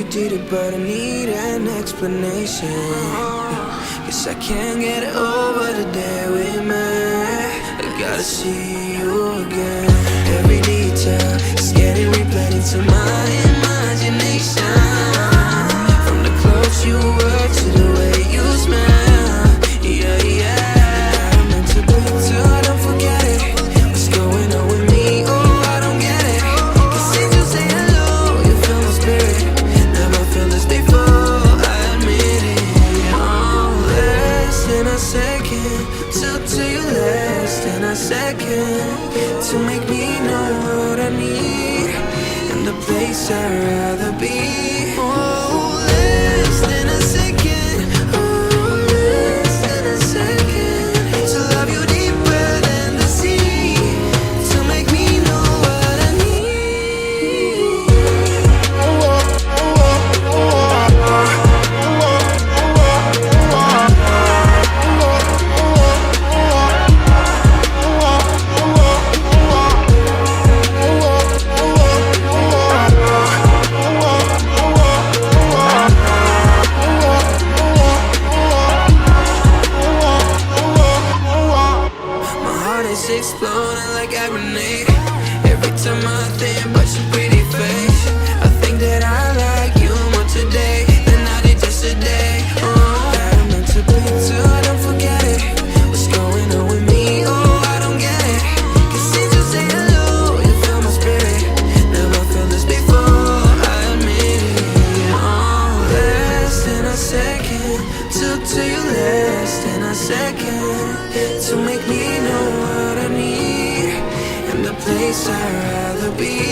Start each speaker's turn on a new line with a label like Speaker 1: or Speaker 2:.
Speaker 1: you did it, but I need an explanation. Guess I can't get over the day we met. I gotta see you again. Every detail is getting replayed into my imagination. From the clothes you wear to the way you smell. Yeah, yeah. I'm meant to be too, don't forget it. What's going on with me? Oh, I don't get it. Cause since you say hello, you feel my spirit. Never felt this before, I admit it. Oh, less than a second, to you less than a second, to make me know what I need and the place I'd rather be. Oh, less than a second, oh, less than a second, to love you deeper than the sea, to make me know what I need. Exploding like a grenade. Every time I think about your pretty face, I think that I like you more today than I did yesterday. Oh, that I'm meant to be too, don't forget it. What's going on with me? Oh, I don't get it. Cause since you say hello, you feel my spirit. Never felt this before, I admit it. Oh, less than a second, to you less than a second, to make me know what I need and the place I'd rather be.